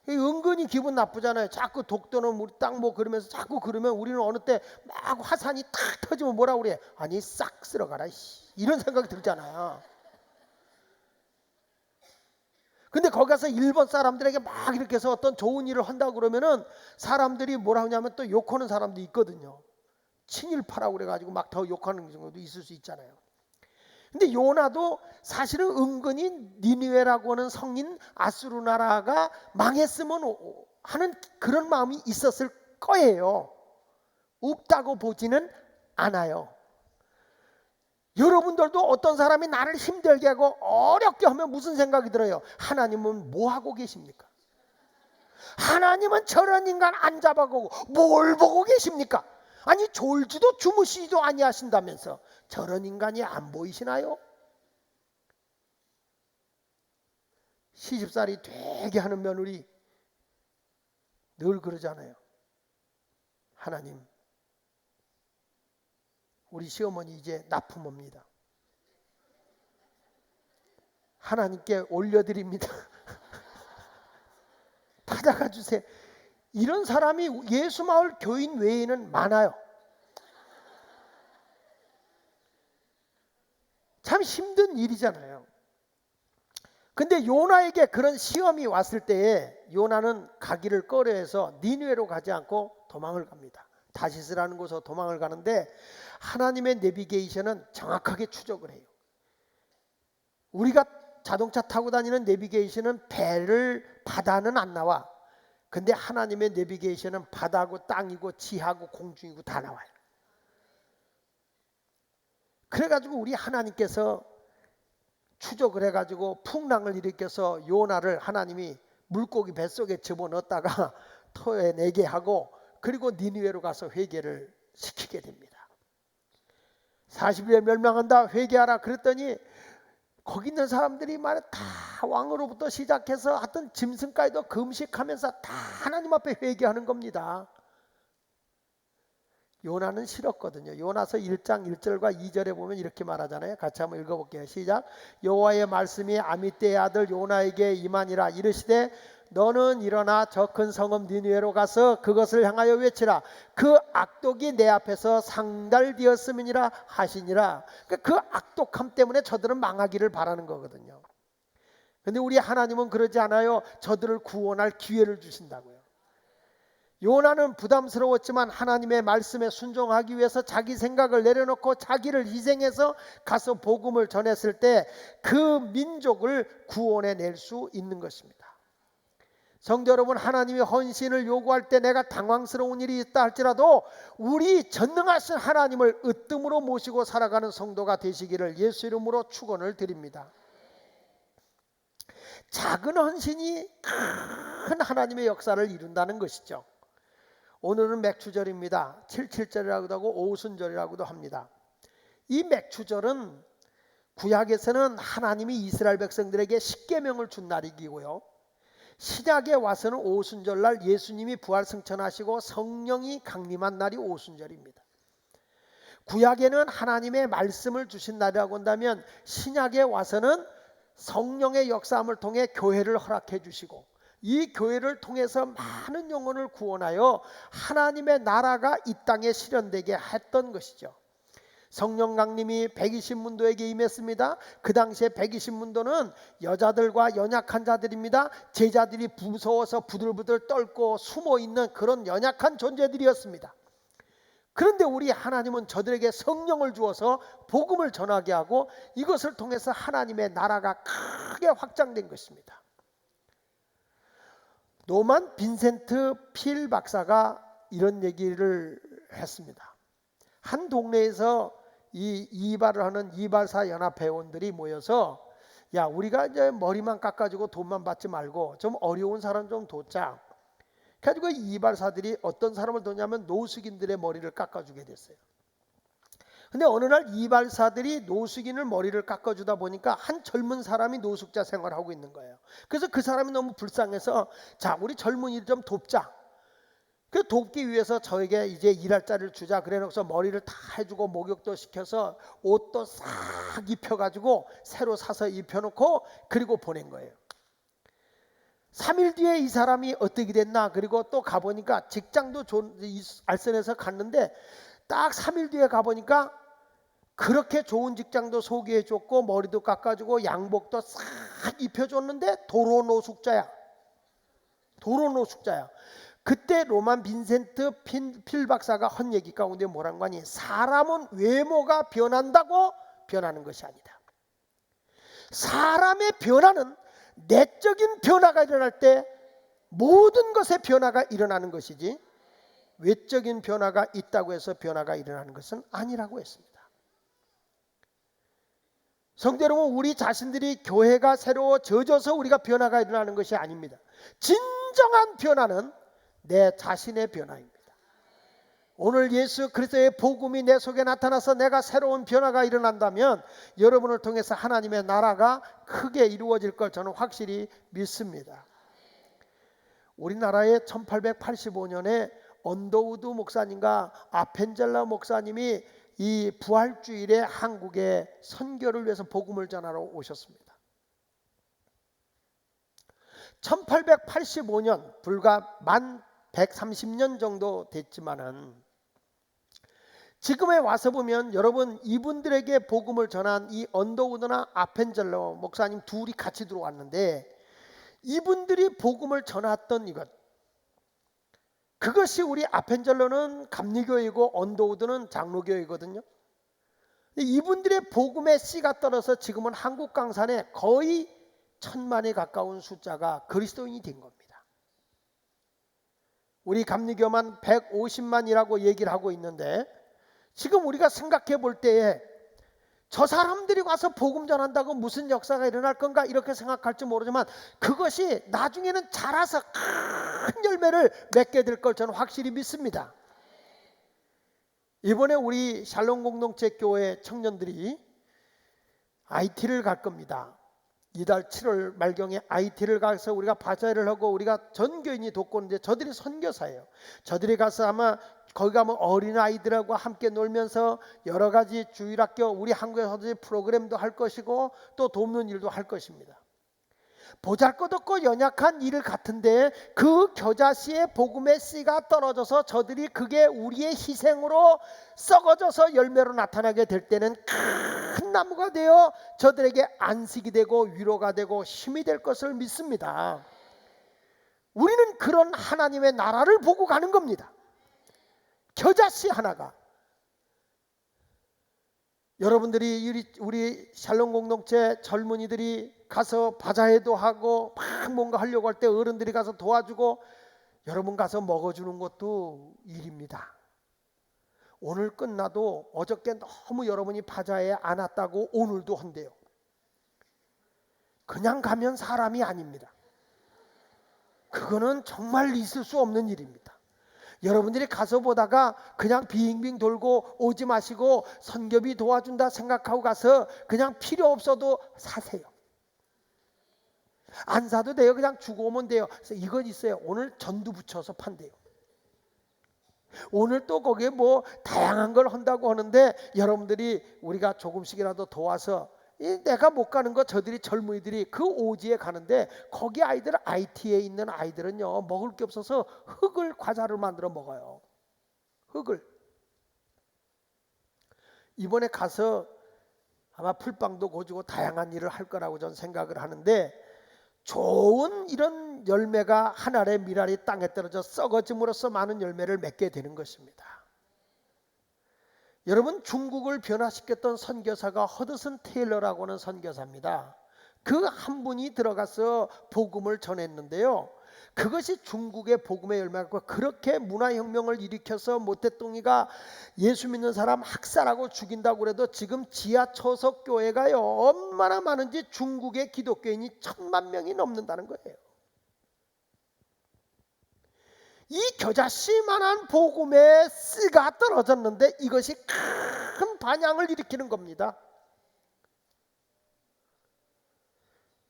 [SPEAKER 1] 은근히 기분 나쁘잖아요. 자꾸 독도는 우리 땅 뭐 그러면서 자꾸 그러면 우리는 어느 때 막 화산이 탁 터지면 뭐라 그래? 아니 싹 쓸어가라 이런 생각이 들잖아요. 근데 거기 가서 일본 사람들에게 막 이렇게 해서 어떤 좋은 일을 한다고 그러면은 사람들이 뭐라 하냐면 또 욕하는 사람도 있거든요. 친일파라고 그래가지고 막 더 욕하는 경우도 있을 수 있잖아요. 근데 요나도 사실은 은근히 니느웨라고 하는 성인 아수르 나라가 망했으면 하는 그런 마음이 있었을 거예요. 없다고 보지는 않아요. 여러분들도 어떤 사람이 나를 힘들게 하고 어렵게 하면 무슨 생각이 들어요? 하나님은 뭐 하고 계십니까? 하나님은 저런 인간 안 잡아가고 뭘 보고 계십니까? 아니 졸지도 주무시지도 아니하신다면서 저런 인간이 안 보이시나요? 시집살이 되게 하는 며느리 늘 그러잖아요. 하나님, 우리 시어머니 이제 납품합니다. 하나님께 올려드립니다. 받아가 주세요. 이런 사람이 예수마을 교인 외에는 많아요. 힘든 일이잖아요. 근데 요나에게 그런 시험이 왔을 때에 요나는 가기를 꺼려해서 니느웨로 가지 않고 도망을 갑니다. 다시스라는 곳으로 도망을 가는데 하나님의 내비게이션은 정확하게 추적을 해요. 우리가 자동차 타고 다니는 내비게이션은 바다는 안 나와. 근데 하나님의 내비게이션은 바다고 땅이고 지하고 공중이고 다 나와요. 그래가지고 우리 하나님께서 추적을 해가지고 풍랑을 일으켜서 요나를 하나님이 물고기 뱃속에 집어넣었다가 토해내게 하고 그리고 니느웨로 가서 회개를 시키게 됩니다. 40일에 멸망한다 회개하라 그랬더니 거기 있는 사람들이 말해 다 왕으로부터 시작해서 하여튼 짐승까지도 금식하면서 다 하나님 앞에 회개하는 겁니다. 요나는 싫었거든요. 요나서 1장 1절과 2절에 보면 이렇게 말하잖아요. 같이 한번 읽어볼게요. 시작. 여호와의 말씀이 아미떼의 아들 요나에게 임하니라. 이르시되 너는 일어나 저 큰 성읍 니느웨로 가서 그것을 향하여 외치라. 그 악독이 내 앞에서 상달되었음이니라 하시니라. 그 악독함 때문에 저들은 망하기를 바라는 거거든요. 근데 우리 하나님은 그러지 않아요. 저들을 구원할 기회를 주신다고요. 요나는 부담스러웠지만 하나님의 말씀에 순종하기 위해서 자기 생각을 내려놓고 자기를 희생해서 가서 복음을 전했을 때 그 민족을 구원해 낼 수 있는 것입니다. 성도 여러분, 하나님이 헌신을 요구할 때 내가 당황스러운 일이 있다 할지라도 우리 전능하신 하나님을 으뜸으로 모시고 살아가는 성도가 되시기를 예수 이름으로 축원을 드립니다. 작은 헌신이 큰 하나님의 역사를 이룬다는 것이죠. 오늘은 맥추절입니다. 77절이라고도 하고 오순절이라고도 합니다. 이 맥추절은 구약에서는 하나님이 이스라엘 백성들에게 십계명을 준 날이고요. 신약에 와서는 오순절날 예수님이 부활승천하시고 성령이 강림한 날이 오순절입니다. 구약에는 하나님의 말씀을 주신 날이라고 한다면 신약에 와서는 성령의 역사함을 통해 교회를 허락해 주시고 이 교회를 통해서 많은 영혼을 구원하여 하나님의 나라가 이 땅에 실현되게 했던 것이죠. 성령 강림이 120문도에게 임했습니다. 그 당시에 120문도는 여자들과 연약한 자들입니다. 제자들이 무서워서 부들부들 떨고 숨어있는 그런 연약한 존재들이었습니다. 그런데 우리 하나님은 저들에게 성령을 주어서 복음을 전하게 하고 이것을 통해서 하나님의 나라가 크게 확장된 것입니다. 노만 빈센트 필 박사가 이런 얘기를 했습니다. 한 동네에서 이 이발을 하는 이발사 연합 회원들이 모여서 야, 우리가 이제 머리만 깎아주고 돈만 받지 말고 좀 어려운 사람 좀 돕자. 그래가지고 이발사들이 어떤 사람을 돕냐면 노숙인들의 머리를 깎아주게 됐어요. 근데 어느 날 이발사들이 노숙인을 머리를 깎아주다 보니까 한 젊은 사람이 노숙자 생활하고 있는 거예요. 그래서 그 사람이 너무 불쌍해서 자, 우리 젊은이를 좀 돕자. 그 돕기 위해서 저에게 이제 일할 자리를 주자. 그래놓고서 머리를 다 해주고 목욕도 시켜서 옷도 싹 입혀가지고 새로 사서 입혀놓고 그리고 보낸 거예요. 3일 뒤에 이 사람이 어떻게 됐나. 그리고 또 가보니까 직장도 알선해서 갔는데 딱 3일 뒤에 가보니까 그렇게 좋은 직장도 소개해줬고 머리도 깎아주고 양복도 싹 입혀줬는데 도로 노숙자야. 도로 노숙자야. 그때 로만 빈센트 필 박사가 한 얘기 가운데 뭐란 거니? 사람은 외모가 변한다고 변하는 것이 아니다. 사람의 변화는 내적인 변화가 일어날 때 모든 것의 변화가 일어나는 것이지 외적인 변화가 있다고 해서 변화가 일어나는 것은 아니라고 했습니다. 성도 여러분, 우리 자신들이 교회가 새로워져서 우리가 변화가 일어나는 것이 아닙니다. 진정한 변화는 내 자신의 변화입니다. 오늘 예수 그리스도의 복음이 내 속에 나타나서 내가 새로운 변화가 일어난다면 여러분을 통해서 하나님의 나라가 크게 이루어질 걸 저는 확실히 믿습니다. 우리나라에 1885년에 언더우드 목사님과 아펜젤라 목사님이 이 부활주일에 한국에 선교를 위해서 복음을 전하러 오셨습니다. 1885년 불과 만 130년 정도 됐지만은 지금에 와서 보면 여러분, 이분들에게 복음을 전한 이 언더우드나 아펜젤러 목사님 둘이 같이 들어왔는데, 이분들이 복음을 전했던 그것이 우리 아펜젤러는 감리교회이고 언더우드는 장로교회거든요. 이분들의 복음의 씨가 떨어서 지금은 한국 강산에 거의 1000만에 가까운 숫자가 그리스도인이 된 겁니다. 우리 감리교만 150만이라고 얘기를 하고 있는데, 지금 우리가 생각해 볼 때에 저 사람들이 와서 복음 전한다고 무슨 역사가 일어날 건가 이렇게 생각할지 모르지만, 그것이 나중에는 자라서 큰 열매를 맺게 될 걸 저는 확실히 믿습니다. 이번에 우리 샬롬 공동체 교회 청년들이 IT를 갈 겁니다. 이달 7월 말경에 IT를 가서 우리가 바자회를 하고 우리가 전 교인이 돕고 있는데, 저들이 선교사예요. 저들이 가서 아마 거기 가면 어린아이들하고 함께 놀면서 여러 가지 주일학교, 우리 한국에서도 프로그램도 할 것이고 또 돕는 일도 할 것입니다. 보잘것없고 연약한 일 같은데, 그 겨자씨의 복음의 씨가 떨어져서 저들이 그게 우리의 희생으로 썩어져서 열매로 나타나게 될 때는 큰 나무가 되어 저들에게 안식이 되고 위로가 되고 힘이 될 것을 믿습니다. 우리는 그런 하나님의 나라를 보고 가는 겁니다. 겨자씨 하나가, 여러분들이 우리 샬롬 공동체 젊은이들이 가서 바자회도 하고 막 뭔가 하려고 할 때 어른들이 가서 도와주고 여러분 가서 먹어주는 것도 일입니다. 오늘 끝나도 어저께 너무 여러분이 바자회에 안 왔다고 오늘도 한대요. 그냥 가면 사람이 아닙니다. 그거는 정말 있을 수 없는 일입니다. 여러분들이 가서 보다가 그냥 빙빙 돌고 오지 마시고 선교비 도와준다 생각하고 가서 그냥 필요 없어도 사세요. 안 사도 돼요. 그냥 주고 오면 돼요. 그래서 이건 있어요. 오늘 전두 붙여서 판대요. 오늘 또 거기에 뭐 다양한 걸 한다고 하는데, 여러분들이 우리가 조금씩이라도 도와서, 내가 못 가는 거 저들이 젊은이들이 그 오지에 가는데, 거기 아이들, IT에 있는 아이들은요 먹을 게 없어서 흙을 과자를 만들어 먹어요. 흙을. 이번에 가서 아마 풀빵도 고주고 다양한 일을 할 거라고 저는 생각을 하는데, 좋은 이런 열매가 한 알의 밀알이 땅에 떨어져 썩어짐으로써 많은 열매를 맺게 되는 것입니다. 여러분, 중국을 변화시켰던 선교사가 허드슨 테일러라고 하는 선교사입니다. 그 한 분이 들어가서 복음을 전했는데요, 그것이 중국의 복음의 열매가 그렇게 문화혁명을 일으켜서 모태똥이가 예수 믿는 사람 학살하고 죽인다고 그래도 지금 지하 초석 교회가요 얼마나 많은지, 중국의 기독교인이 1000만 명이 넘는다는 거예요. 이 겨자씨만한 복음의 씨가 떨어졌는데 이것이 큰 반향을 일으키는 겁니다.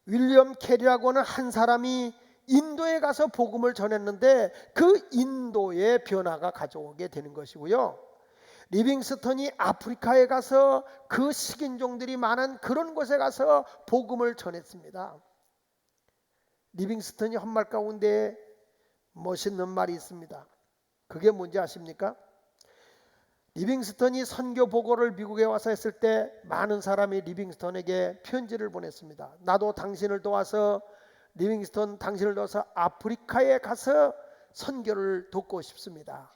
[SPEAKER 1] 윌리엄 캐리라고 하는 한 사람이 인도에 가서 복음을 전했는데, 그 인도의 변화가 가져오게 되는 것이고요. 리빙스턴이 아프리카에 가서 그 식인종들이 많은 그런 곳에 가서 복음을 전했습니다. 리빙스턴이 한 말 가운데 멋있는 말이 있습니다. 그게 뭔지 아십니까? 리빙스턴이 선교 보고를 미국에 와서 했을 때 많은 사람이 리빙스턴에게 편지를 보냈습니다. 나도 당신을 도와서, 리빙스턴 당신을 도와서 아프리카에 가서 선교를 돕고 싶습니다.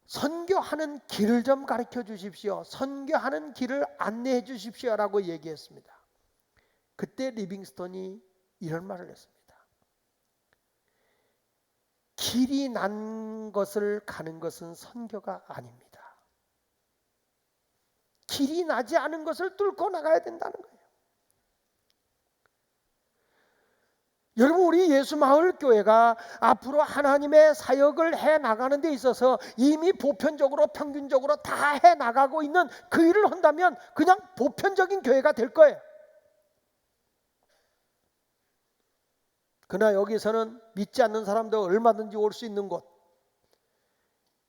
[SPEAKER 1] 선교하는 길을 좀 가르쳐 주십시오. 선교하는 길을 안내해 주십시오 라고 얘기했습니다. 그때 리빙스턴이 이런 말을 했습니다. 길이 난 것을 가는 것은 선교가 아닙니다. 길이 나지 않은 것을 뚫고 나가야 된다는 거예요. 여러분, 우리 예수마을교회가 앞으로 하나님의 사역을 해나가는 데 있어서 이미 보편적으로 평균적으로 다 해나가고 있는 그 일을 한다면 그냥 보편적인 교회가 될 거예요. 그러나 여기서는 믿지 않는 사람도 얼마든지 올 수 있는 곳,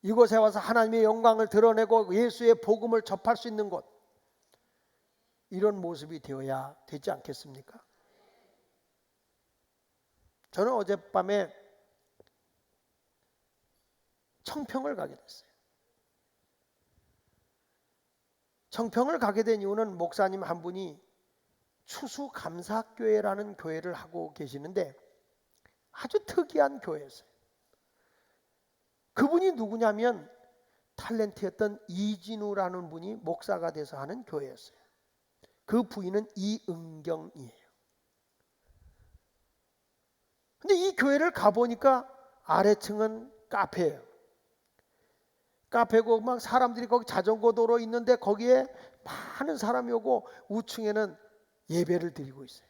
[SPEAKER 1] 이곳에 와서 하나님의 영광을 드러내고 예수의 복음을 접할 수 있는 곳, 이런 모습이 되어야 되지 않겠습니까? 저는 어젯밤에 청평을 가게 됐어요. 청평을 가게 된 이유는 목사님 한 분이 추수감사교회라는 교회를 하고 계시는데 아주 특이한 교회였어요. 그분이 누구냐면 탤런트였던 이진우라는 분이 목사가 돼서 하는 교회였어요. 그 부인은 이은경이에요. 근데 이 교회를 가보니까 아래층은 카페예요. 카페고 막 사람들이 거기 자전거 도로 있는데 거기에 많은 사람이 오고 우층에는 예배를 드리고 있어요.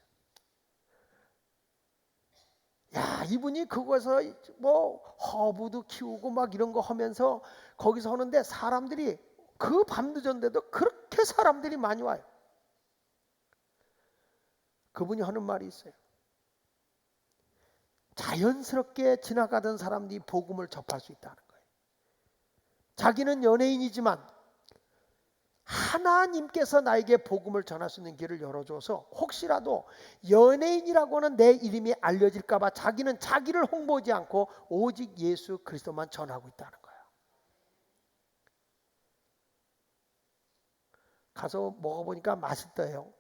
[SPEAKER 1] 야, 이분이 그곳에서 뭐 허브도 키우고 막 이런 거 하면서 거기서 하는데 사람들이 그 밤늦은데도 그렇게 사람들이 많이 와요. 그분이 하는 말이 있어요. 자연스럽게 지나가던 사람들이 복음을 접할 수 있다는 거예요. 자기는 연예인이지만 하나님께서 나에게 복음을 전할 수 있는 길을 열어줘서 혹시라도 연예인이라고 하는 내 이름이 알려질까 봐 자기는 자기를 홍보하지 않고 오직 예수 그리스도만 전하고 있다는 거예요. 가서 먹어보니까 맛있대요.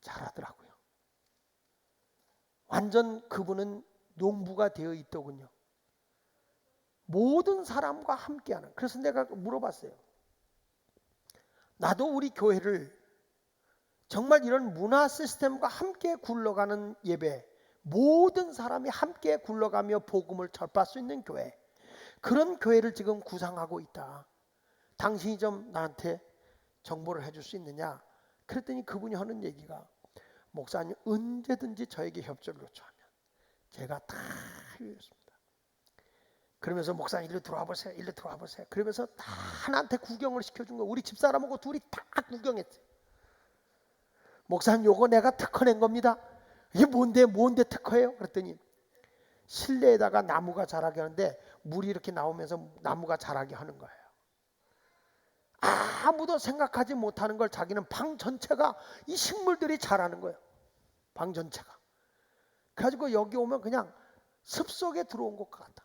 [SPEAKER 1] 잘하더라고요. 완전 그분은 농부가 되어 있더군요. 모든 사람과 함께하는. 그래서 내가 물어봤어요. 나도 우리 교회를 정말 이런 문화 시스템과 함께 굴러가는 예배, 모든 사람이 함께 굴러가며 복음을 전할 수 있는 교회, 그런 교회를 지금 구상하고 있다. 당신이 좀 나한테 정보를 해줄 수 있느냐? 그랬더니 그분이 하는 얘기가, 목사님 언제든지 저에게 협조를 요청하면 제가 다 해주겠습니다. 그러면서 목사님 일로 들어와 보세요. 일로 들어와 보세요. 그러면서 다 하나한테 구경을 시켜준 거예요. 우리 집사람하고 둘이 다 구경했어요. 목사님 요거 내가 특허 낸 겁니다. 이게 뭔데 특허예요? 그랬더니 실내에다가 나무가 자라게 하는데 물이 이렇게 나오면서 나무가 자라게 하는 거예요. 아무도 생각하지 못하는 걸 자기는 방 전체가 이 식물들이 자라는 거예요. 방 전체가. 그래가지고 여기 오면 그냥 습속에 들어온 것 같다.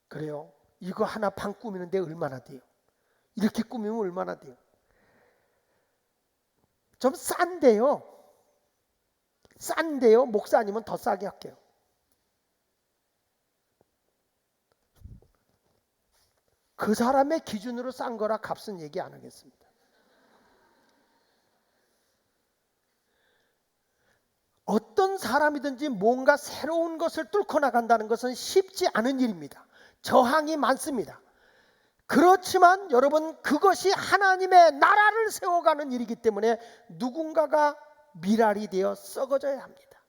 [SPEAKER 1] 그래요. 이거 하나 방 꾸미는데 얼마나 돼요? 이렇게 꾸미면 얼마나 돼요? 좀 싼데요. 목사 아니면 더 싸게 할게요. 그 사람의 기준으로 싼 거라 값은 얘기 안 하겠습니다. 어떤 사람이든지 뭔가 새로운 것을 뚫고 나간다는 것은 쉽지 않은 일입니다. 저항이 많습니다. 그렇지만 여러분, 그것이 하나님의 나라를 세워가는 일이기 때문에 누군가가 미랄이 되어 썩어져야 합니다.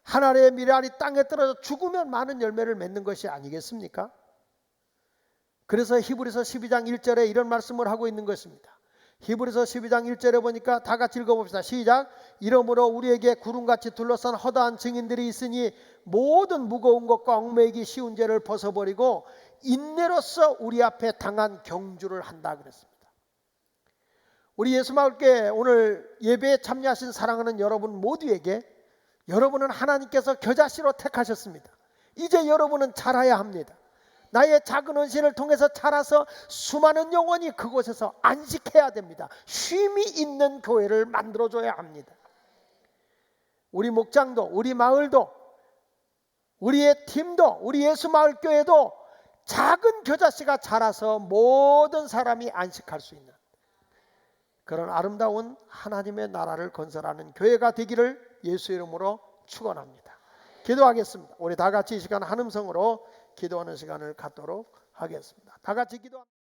[SPEAKER 1] 하나님의 미랄이 땅에 떨어져 죽으면 많은 열매를 맺는 것이 아니겠습니까? 그래서 히브리서 12장 1절에 이런 말씀을 하고 있는 것입니다. 히브리서 12장 1절에 보니까 다 같이 읽어봅시다. 시작. 이러므로 우리에게 구름같이 둘러싼 허다한 증인들이 있으니 모든 무거운 것과 얽매이기 쉬운 죄를 벗어버리고 인내로서 우리 앞에 당한 경주를 한다 그랬습니다. 우리 예수마을교회 오늘 예배에 참여하신 사랑하는 여러분 모두에게, 여러분은 하나님께서 겨자씨로 택하셨습니다. 이제 여러분은 자라야 합니다. 나의 작은 헌신을 통해서 자라서 수많은 영혼이 그곳에서 안식해야 됩니다. 쉼이 있는 교회를 만들어줘야 합니다. 우리 목장도, 우리 마을도, 우리의 팀도, 우리 예수마을교회도 작은 겨자씨가 자라서 모든 사람이 안식할 수 있는 그런 아름다운 하나님의 나라를 건설하는 교회가 되기를 예수 이름으로 축원합니다. 기도하겠습니다. 우리 다 같이 이 시간 한음성으로 기도하는 시간을 갖도록 하겠습니다. 다 같이 기도합니다.